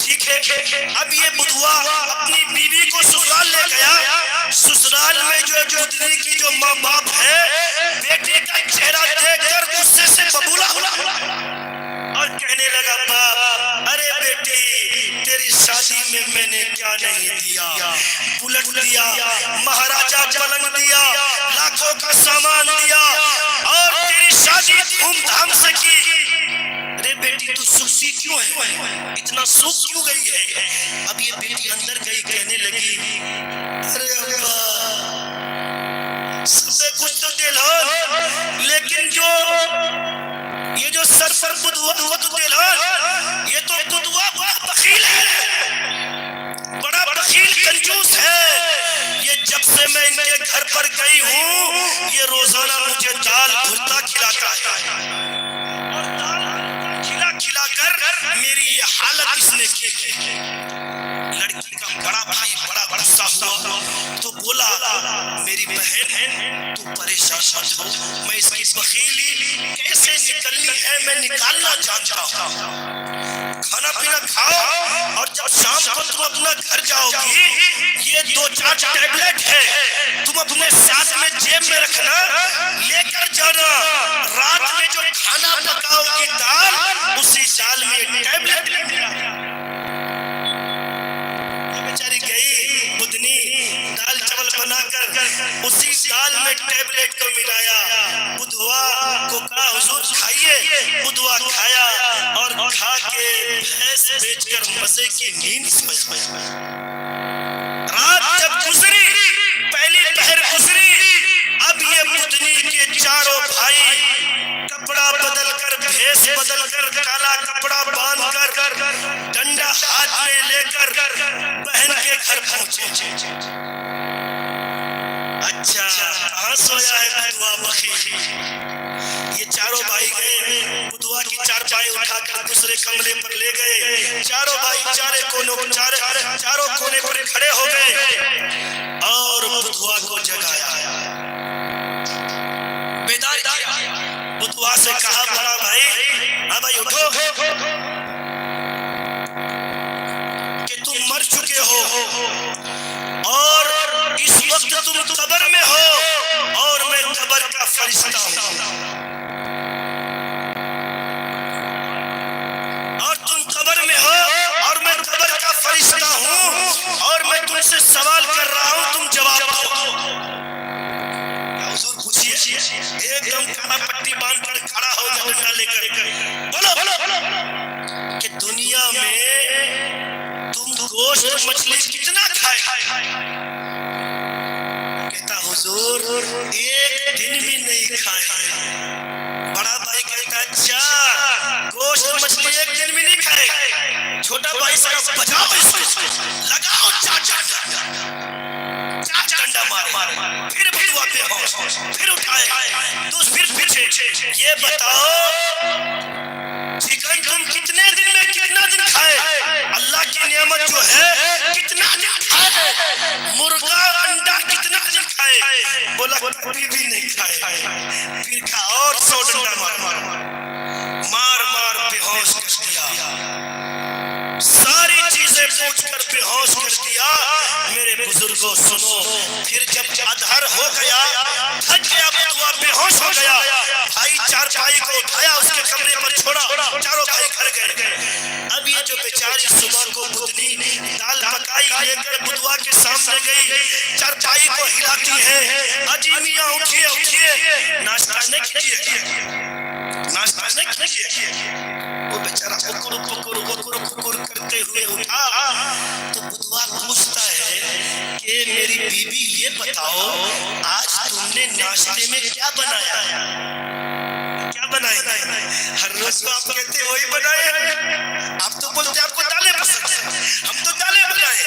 ٹھیک ہے، اب یہ بدوا اپنی بیوی کو سسرال لے گیا، سسرال میں جو بدنی کی جو ماں باپ ہے، بیٹے کا چہرہ دیکھ کر غصے سے ببولا اور کہنے لگا باپ، ارے بیٹی تیری شادی میں نے کیا نہیں دیا، بلٹ دیا، مہاراجہ پلنگ دیا، لاکھوں کا سامان دیا اور تیری شادی دھوم دھام سے کی، ارے بیٹی تو سوکھی کیوں ہے، اتنا سوکھ کیوں گئی ہے؟ اب یہ بیٹی اندر گئی، کہنے لگی ارے ابا سب سے کچھ تو دل ہو، لیکن یہ جو سر پر بدوا یہ تو بدوا بڑا بخیل ہے، بڑا بخیل کنجوس ہے، یہ جب سے میں ان کے گھر پر گئی ہوں یہ روزانہ مجھے دال بھرتا کھلاتا ہے اور دال کھلا کھلا کر میری یہ حالت اس نے کی ہے۔ لڑکی کا بڑا بھائی بڑا غصہ ہوا تو بولا میری بہن تو پریشان مت ہو، میں اس کی بخیلی کیسے نکلنی ہے میں نکالنا جانتا ہوں، کھانا پینا کھاؤ اور جب شام کو تم اپنا گھر جاؤ گی یہ 2-4 ٹیبلٹ ہے تم اپنے ساتھ میں جیب میں رکھنا، لے کر جانا، رات میں جو کھانا پکاؤ گی دال اسی دال میں ٹیبلٹ لگنا۔ بیچاری گئی بدنی دال چاول بنا کر اسی دال میں ٹیبلٹ کو ملایا، بدوا کو کہا حضور کھائیے، بدوا کھایا اور کھا کے بھینس بیچ کر مزے کی نیند سویا۔ رات جب گزری، پہلی پہر گزری، اب یہ بدنی کے چاروں بھائی کپڑا بدل کر بھیس بدل کر کالا کپڑا باندھ کر ڈنڈا ہاتھ میں لے کر بہن کے گھر پہنچے۔ اچھا کہاں سویا ہے بدوا بخیل؟ یہ چاروں بھائی گئے، بدوا کی چارپائی اٹھا کر دوسرے کمرے پر لے گئے، چاروں بھائی چاروں کونے پر کھڑے ہو گئے اور بدوا کو جگایا، بیدار کیا، بدوا سے کہا بڑا بھائی ہاں بھائی اٹھو کہ تم مر چکے ہو اور اس وقت تم قبر میں ہو اور میں قبر کا فرشتہ ہوں، اور تم قبر میں ہو اور میں قبر کا فرشتہ ہوں اور میں تم سے سوال کر رہا ہوں تم جواب دو۔ حضور پوچھئے، ایک دم کہاں پٹی باندھ کر کھڑا ہو گیا ڈنڈا لے کر، بولو کہ دنیا میں تم گوشت مچھلی کتنا کھائے؟ کہتا حضور ایک دن بھی نہیں کھائے۔ بڑا بھائی کہتا اچھا گوشت مچھلی ایک دن بھی نہیں کھائے، چھوٹا بھائی صاحب بجاؤ اس کو، لگاؤ چاچا ڈنڈا مار، پھر بدوا پہ ہوش، پھر اٹھائے تو پھر پیچھے، یہ بتاؤ چکن تم کتنے دن میں کتنا دن کھائے؟ اللہ کی نعمت جو ہے کتنا دن کھائے؟ مرغا انڈا کتنا دن کھائے؟ بولا کبھی بھی نہیں کھائے۔ پھر کہا اور 100 ڈنڈا مار بے ہوش کر دیا، ساری چیزیں پوچھ کر بے ہوش کر دیا۔ میرے بزرگوں سنو، پھر جب ادھر ہو گیا تھک گیا بدوا بے ہوش ہو گیا، بھائی چار بھائی کو اٹھایا اس کے کمرے پر چھوڑا، چاروں بھائی گھر گئے۔ اب یہ جو بیچاری صبح کو بدنی دال پکائی لے کر بدوا کے سامنے گئی، چار بھائی کو ہلاتی ہے، اجی میاں اٹھیے اٹھیے، ناشتہ نہیں کیجیے، ناشتہ نہیں کیجیے۔ وہ بیچارہ ککر کرتے ہوئے اٹھا تو بدوا پوچھتا ہے کہ میری بیوی یہ بتاؤ آج تم نے ناشتے میں کیا بنایا؟ کیا بنایا؟ ہر روز تو آپ کہتے وہی بنائے، آپ تو بولتے آپ کو دالیں پسند ہیں، ہم تو دالیں بنائے۔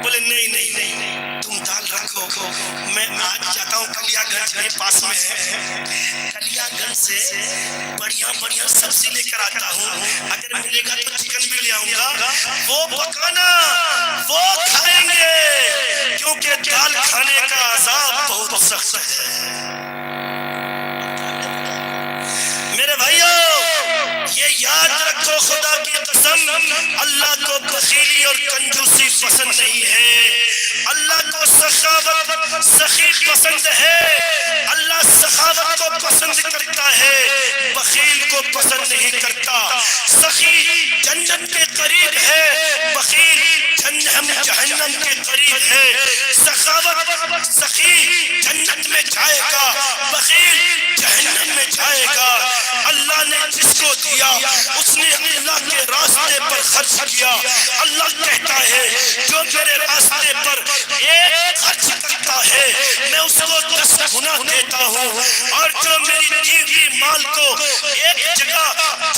بولے نہیں تم دال رکھو، میں آج جاتا ہوں کلیا گنج کے پاس میں ہے، کلیا گنج سے بڑھیا سبزی لے کر آتا ہوں، اگر ملے گا تو چکن بھی لے آؤں گا، وہ پکانا وہ کھائیں گے، کیونکہ دال کھانے کا عذاب بہت سخت ہے۔ میرے بھائیو یہ یاد رکھو، خدا کی قسم قسم اللہ کو بخیلی اور کنجوسی پسند نہیں ہے، اللہ کو سخاوت سخی پسند ہے، اللہ سخاوت کو پسند کرتا ہے، بخیل کو پسند نہیں کرتا۔ سخی جنت کے قریب ہے، بخیل جہنم کے قریب ہے۔ سخاوت سخی جنت میں جائے گا، بخیل جہنم میں جائے گا۔ اللہ نے جس کو دیا اس نے اللہ کے راستے پر خرچ کیا۔ اللہ کہتا ہے جو میرے راستے پر ایک خرچ کرتا ہے میں اس کو 10 گنا دیتا ہوں، اور جو میری دی ہوئی مال کو ایک جگہ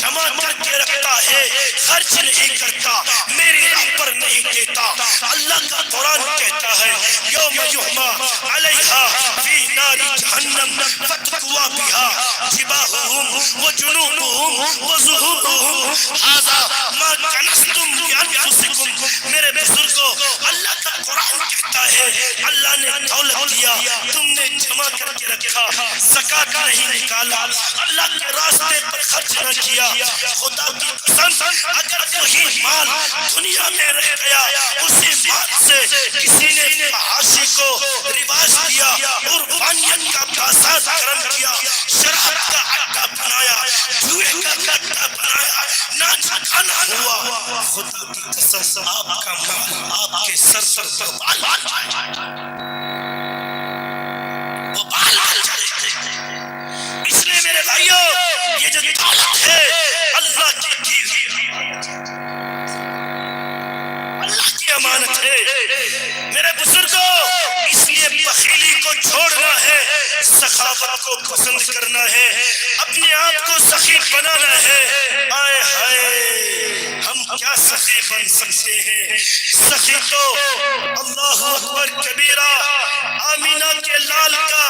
جمع کر کے رکھتا ہے، خرچ نہیں کرتا، میری راہ پر نہیں دیتا۔ اللہ کا قرآن کہتا ہے یوم یحما علیہا فی نار جہنم فتقوا بها جباہہم وجنوبہم وظہورہم ھذا ما کنزتم لانفسکم۔ میرے بزرگوں، اللہ کا قرآن کہتا ہے اللہ نے دولت دیا، تم نے جمع کر کے رکھا، زکوٰۃ نہیں نکالا، اللہ کے راستے پر خرچ نہ کیا۔ خدا کی قسم اگر وہی مال دنیا میں رہ گیا، اسی مال سے کسی نے معاشی کو رواج دیا، عرفانیت کا فساد کرم کیا، شراب کا اڈا بنایا، جوئے کا اڈا بنایا، ناچ گانا ہوا، خدا کی قسم آپ کا مال آپ کے سر پر وبال آ جائے گا۔ اس لیے میرے بھائیو، یہ جو دولت ہے اللہ کی دی ہوئی اللہ کی امانت ہے۔ میرے بزرگوں، اس لیے بخیلی کو چھوڑنا ہے، سخاوت کو پسند کرنا ہے، اپنے آپ کو سخی بنانا ہے۔ آئے ہائے، ہم کیا سخی بن سکتے ہیں؟ سخی تو اللہ اکبر کبیرہ، آمینہ کے لال کا،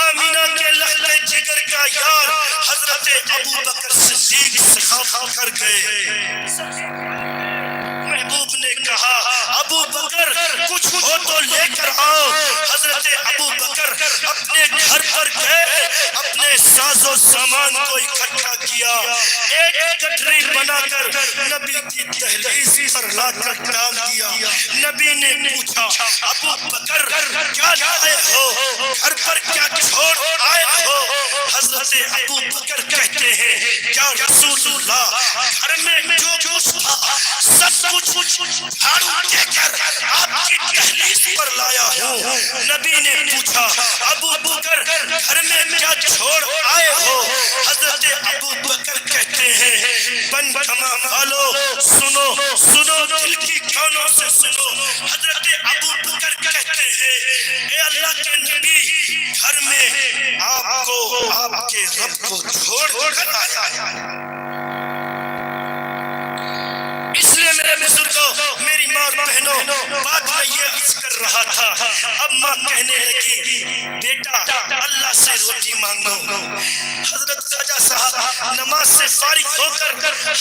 آمینہ کے لہلے جگر کا یار حضرت ابو بکر صدیق سخاوت کر گئے۔ محبوب نے کہا ابو بکر کچھ ہو تو لے کر آؤ۔ حضرت ابو بکر اپنے گھر پر گئے، اپنے ساز و سامان کو اکٹھا کیا، ایک گٹری بنا کر نبی کی دہلیز پر لا کر ڈال دیا۔ نبی نے پوچھا ابو بکر کیا لائے ہو، گھر پر کیا چھوڑ آئے ہو؟ حضرت ابو بکر کہتے ہیں یا رسول اللہ، گھر میں جو کچھ تھا سب کچھ جھاڑو دے کر آپ کی دہلیز پر لایا ہوں۔ نبی نے پوچھا ابو بکر گھر میں کیا چھوڑ آئے ہو؟ حضرت ابو بکر کہتے ہیں بن کما والو سنو سنو، دل کی کانوں سے سنو۔ حضرت ابو بکر کہتے ہیں اے اللہ کے نبی، گھر میں آپ کو آپ کے رب کو چھوڑ کر آیا۔ اس لیے میرے بزرگوں، میری ماں اور بہنوں، بات میں یہ عرض کر رہا تھا، اب ماں کہنے لگی بیٹا اللہ سے روٹی مانگو۔ حضرت خواجہ صاحب نماز سے فارغ ہو کر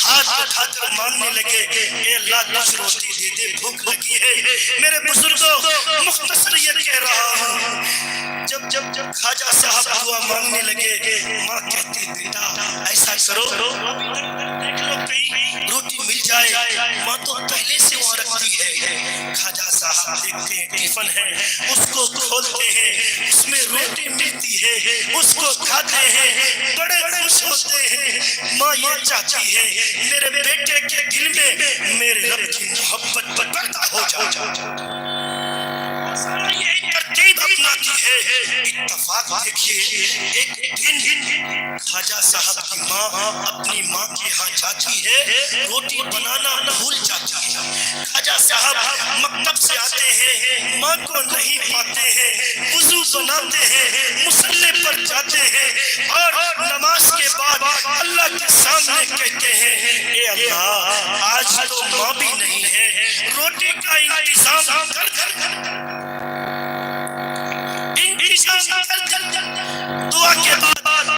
ہاتھ اٹھا کر مانگنے لگے اے اللہ کچھ روٹی دے دے، بھوک لگی ہے۔ میرے بزرگوں، مختصر یہ کہہ رہا ہوں، جب خواجہ صاحب دعا مانگنے لگے، ماں کہتی بیٹا ایسا کرو دیکھ لو کہیں روٹی مل جائے۔ ماں تو پہلے سے وہاں رکھتی ہے۔ خواجہ صاحب دیکھتے ہیں ٹیفن ہے، اس کو کھولتے ہیں، اس میں روٹی ملتی ہے، اس کو کھاتے ہیں، بڑے خوش ہوتے ہیں۔ ماں یہ چاہتی ہے میرے بیٹے کے دل میں میرے رب کی محبت پیدا ہو جائے۔ یہ ترتیب اپناتی ہے۔ اتفاق دیکھیے، ایک دن خواجہ صاحب کی ماں اپنی ماں کے ہاں جاتی ہے، روٹی بنانا بھول جاتی ہے۔ خواجہ صاحب مکتب سے آتے ہیں، ماں کو نہیں پاتے ہیں، وضو بناتے ہیں، مصلے پر جاتے ہیں، اور نماز کے بعد اللہ کے سامنے کہتے ہیں اے اللہ آج تو ماں بھی نہیں ہے، روٹی کا انتظام کر دعا کے بعد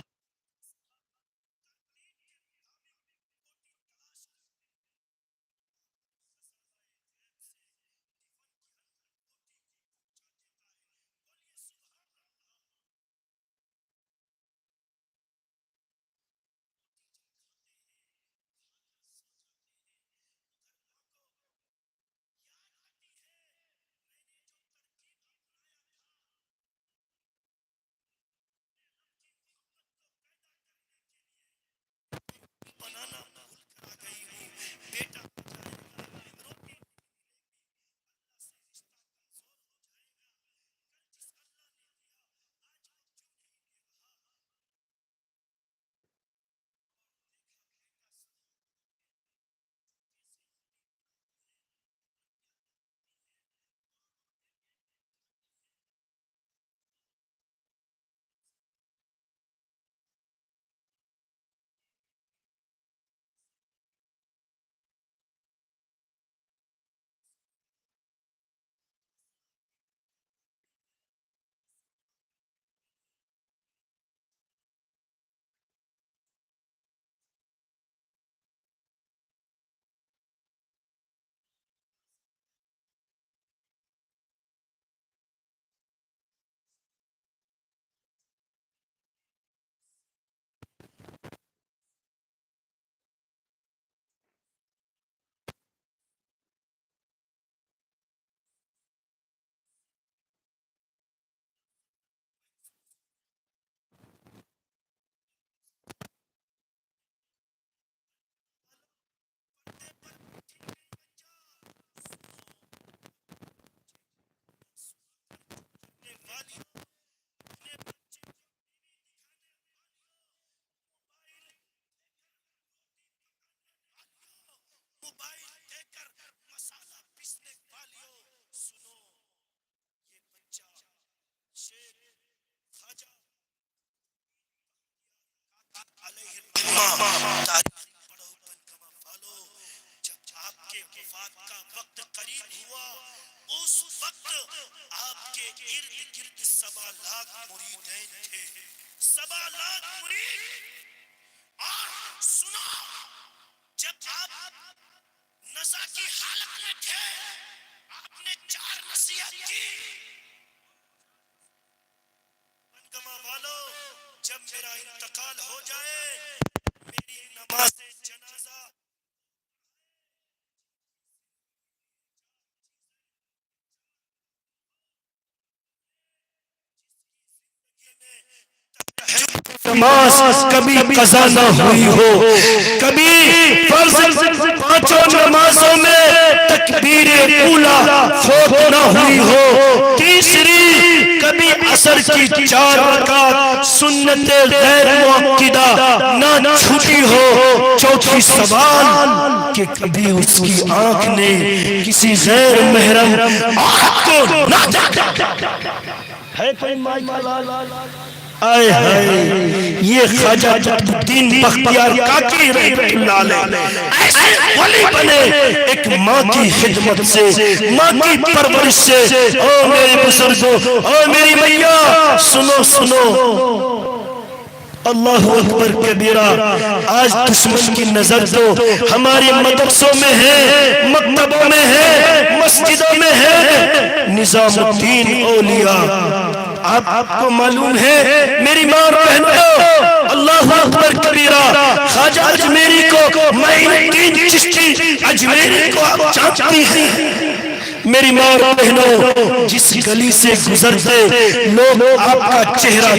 اس وقت آپ کے ارد گرد 7 لاکھ مریدین تھے، 7 لاکھ مرید۔ اور سنو، جب آپ نزا کی حالت میں تھے، آپ نے 4 نصیحت کی۔ بنگما والو، جب میرا انتقال ہو جائے، میری نماز جنازہ نماز کبھی قضا نہ ہوئی ہو، کبھی فرض 5 نمازوں میں تکبیر اولا فوت نہ ہوئی ہو، تیسری کبھی عصر کی 4 رکعت سنت غیر مؤکدہ نہ چھوٹی ہو، چوتھی سوال کہ کبھی اس کی آنکھ نے کسی غیر محرم عورت کو نہ دیکھا ہے۔ کوئی آئے ہائے، یہ خواجہ قطب الدین بختیار کاکی رحمۃ اللہ علیہ ایسے ولی بنے ایک ماں کی خدمت سے، ماں کی پرورش سے۔ او میرے بزرگوں، او میری میاں، سنو سنو، اللہ اکبر کبیرہ۔ آج دشمن کی نظر تو ہمارے مدرسوں میں ہے، مکتبوں میں ہے، مسجدوں میں ہے، نظام الدین اولیاء۔ آپ کو معلوم ہے میری ماں اور بہنوں، اللہ اکبر کبیرہ، خواجہ اجمیری کو، معین الدین چشتی اجمیری کو آپ جانتی ہیں۔ میری ماں اور بہنوں، جس گلی سے گزرتے لوگ آپ کا چہرہ